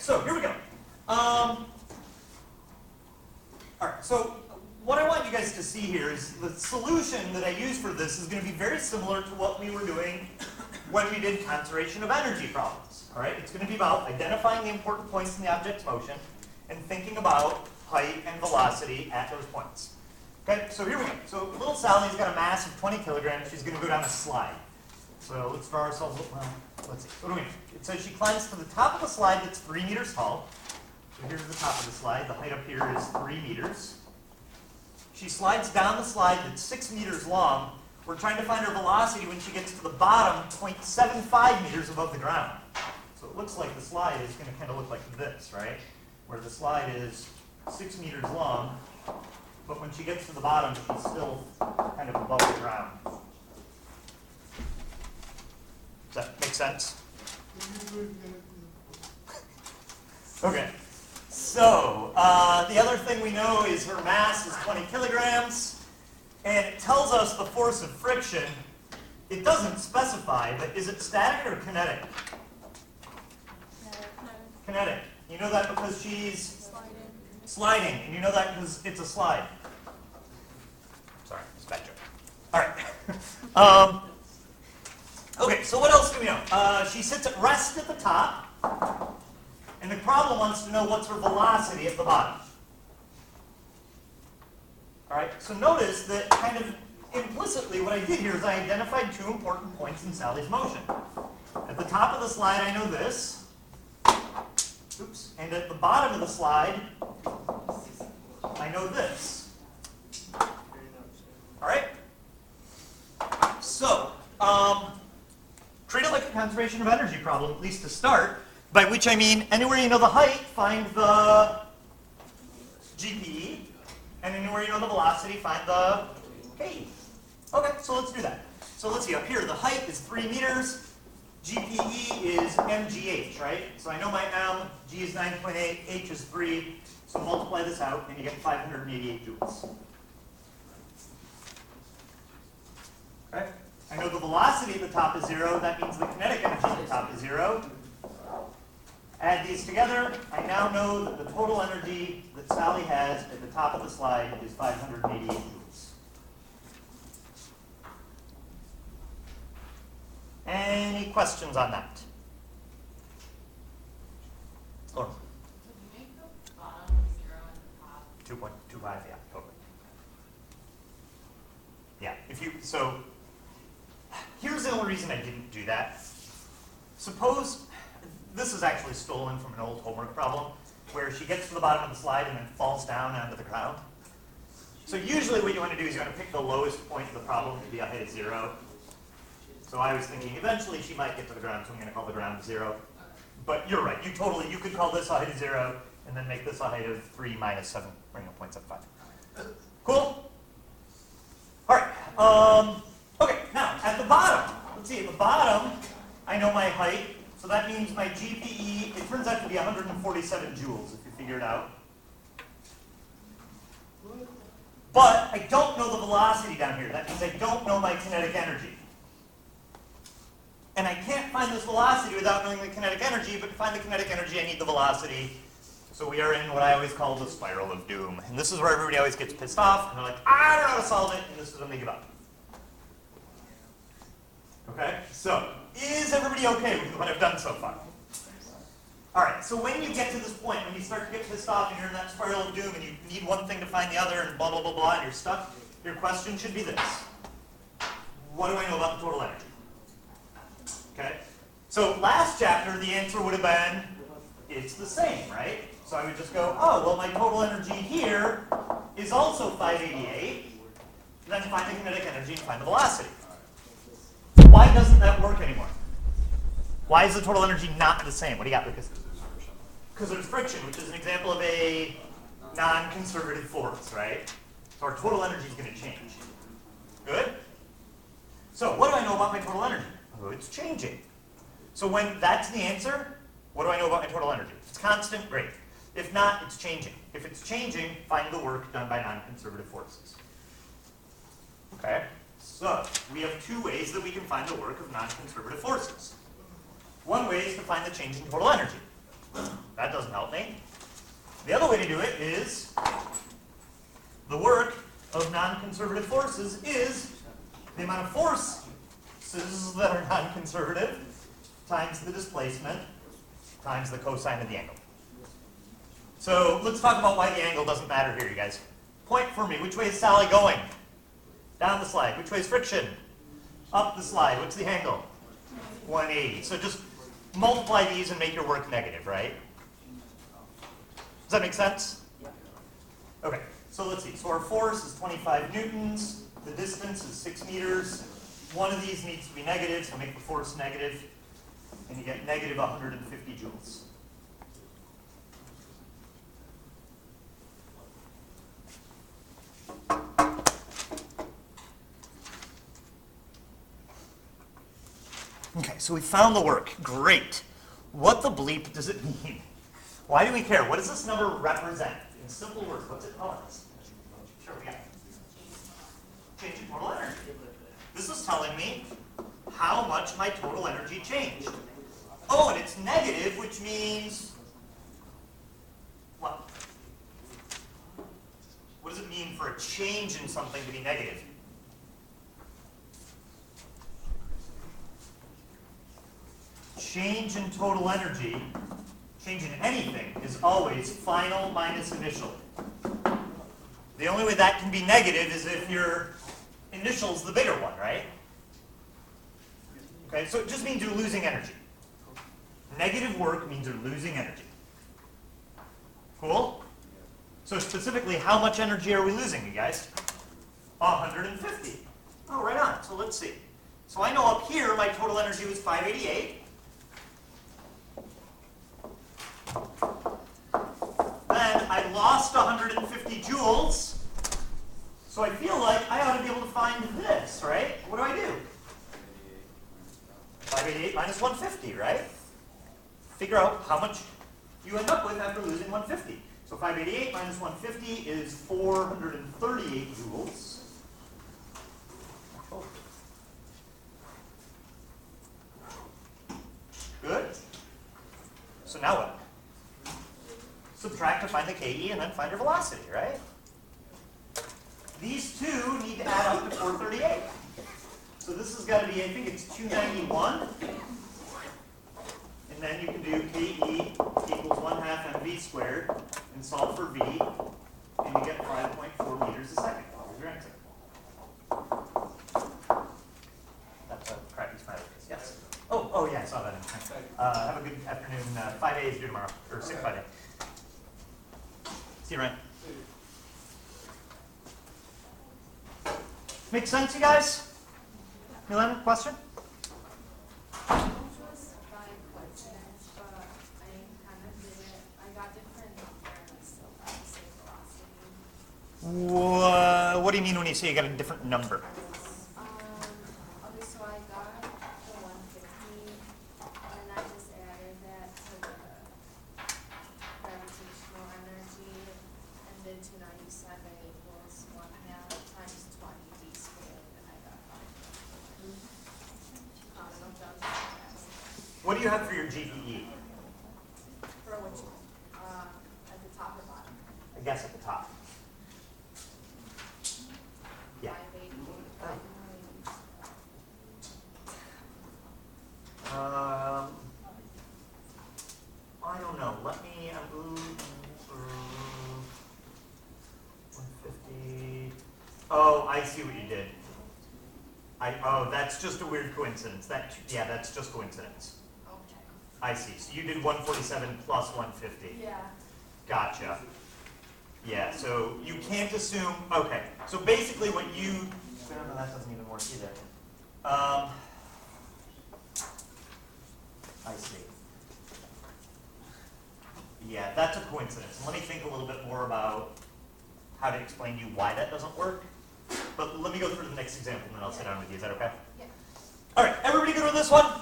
so here we go. All right, so what I want you guys to see here is the solution that I use for this is going to be very similar to what we were doing when we did conservation of energy problems. All right, it's going to be about identifying the important points in the object's motion and thinking about height and velocity at those points. Okay, so here we go. So little Sally's got a mass of 20 kilograms. She's going to go down a slide. So let's draw ourselves, well, let's see. What do we mean? It says she climbs to the top of the slide that's 3 meters tall. So here's the top of the slide. The height up here is 3 meters. She slides down the slide that's 6 meters long. We're trying to find her velocity when she gets to the bottom, 0.75 meters above the ground. So it looks like the slide is going to kind of look like this, right? Where the slide is 6 meters long, but when she gets to the bottom, she's still kind of above the ground. Does that make sense? Okay. So the other thing we know is her mass is 20 kilograms, and it tells us the force of friction. It doesn't specify, but is it static or kinetic? Kinetic. You know that because she's sliding, and you know that because it's a slide. Sorry, it's a bad joke. All right. Okay, so what else do we know? She sits at rest at the top, and the problem wants to know what's her velocity at the bottom. All right, so notice that kind of implicitly what I did here is I identified 2 important points in Sally's motion. At the top of the slide, I know this. Oops. And at the bottom of the slide, I know this. All right? So, treat it like a conservation of energy problem, at least to start, by which I mean anywhere you know the height, find the GPE, and anywhere you know the velocity, find the k. Okay, so let's do that. So let's see, up here, the height is 3 meters, GPE is mgh, right? So I know my m, g is 9.8, h is 3, so multiply this out, and you get 588 joules. Okay? I know the velocity at the top is 0. That means the kinetic energy at the top is 0. Add these together. I now know that the total energy that Sally has at the top of the slide is 588 joules. Any questions on that? Or? So you make the bottom 0 and the top 2.25, yeah, totally. Yeah, so here's the only reason I didn't do that. Suppose, this is actually stolen from an old homework problem, where she gets to the bottom of the slide and then falls down onto the ground. So usually what you want to do is you want to pick the lowest point of the problem to be a height of 0. So I was thinking eventually she might get to the ground, so I'm going to call the ground 0. But you're right, you could call this a height of 0, and then make this a height of 3 minus 7, or 0.75. Cool? All right. Okay, now at the bottom, let's see, at the bottom, I know my height, so that means my GPE, it turns out to be 147 joules, if you figure it out. But I don't know the velocity down here. That means I don't know my kinetic energy. And I can't find this velocity without knowing the kinetic energy, but to find the kinetic energy, I need the velocity. So we are in what I always call the spiral of doom. And this is where everybody always gets pissed off, and they're like, I don't know how to solve it, and this is when they give up. Okay, so is everybody okay with what I've done so far? All right, so when you get to this point, when you start to get pissed off and you're in that spiral of doom and you need one thing to find the other and blah, blah, blah, blah, and you're stuck, your question should be this. What do I know about the total energy? Okay, so last chapter, the answer would have been, it's the same, right? So I would just go, oh, well, my total energy here is also 588. Then find the kinetic energy and find the velocity. Why doesn't that work anymore? Why is the total energy not the same? What do you got, Lucas? Because there's friction, which is an example of a non-conservative force, right? So our total energy is going to change. Good? So what do I know about my total energy? Oh, it's changing. So when that's the answer, what do I know about my total energy? If it's constant, great. If not, it's changing. If it's changing, find the work done by non-conservative forces. Okay? So we have 2 ways that we can find the work of non-conservative forces. One way is to find the change in total energy. That doesn't help me. The other way to do it is the work of non-conservative forces is the amount of forces that are non-conservative times the displacement times the cosine of the angle. So let's talk about why the angle doesn't matter here, you guys. Point for me. Which way is Sally going? Down the slide. Which way is friction? Up the slide. What's the angle? 180. So just multiply these and make your work negative, right? Does that make sense? Okay, so let's see. So our force is 25 newtons. The distance is 6 meters. One of these needs to be negative, so make the force negative, and you get negative 150 joules. Okay, so we found the work. Great. What the bleep does it mean? Why do we care? What does this number represent? In simple words, what's it telling us? Sure, we got it. Change in total energy. This is telling me how much my total energy changed. Oh, and it's negative, which means what? What does it mean for a change in something to be negative? Change in total energy, change in anything, is always final minus initial. The only way that can be negative is if your initial's the bigger one, right? Okay, so it just means you're losing energy. Negative work means you're losing energy. Cool? So specifically, how much energy are we losing, you guys? 150. Oh, right on. So let's see. So I know up here my total energy was 588. Then I lost 150 joules. So I feel like I ought to be able to find this, right? What do I do? 588 minus 150, right? Figure out how much you end up with after losing 150. So 588 minus 150 is 438 joules. Good. So now what? Subtract to find the KE and then find your velocity, right? These two need to add up to 438. So this has got to be, I think it's 291. And then you can do KE equals 1/2 mv squared and solve for V, and you get 5.4 meters a second. Here's your answer. That's a crappy smiley face. Yes. Oh yeah, I saw that. Have a good afternoon. 5A is due tomorrow, or 6 5A. See you, Ryan. Make sense, you guys? Milan, question? What do you mean when you say you got a different number? Okay, so I got the 150, and I just added that to the gravitational energy, and then 297 equals 1/2 times 20 d squared, and I got 5. I don't know if that was fast. What do you have for your GPE? For which one? At the top or bottom? I guess at the top. Yeah. 580. I don't know. Let me move 150. Oh, I see what you did. That's just a weird coincidence. Yeah, that's just coincidence. Okay. I see. So you did 147 plus 150. Yeah. Gotcha. Yeah, so you can't assume, okay. So basically what you, no, that doesn't even work either. I see. Yeah, that's a coincidence. And let me think a little bit more about how to explain to you why that doesn't work. But let me go through the next example and then I'll sit down with you. Is that okay? Yeah. All right, everybody good with this one?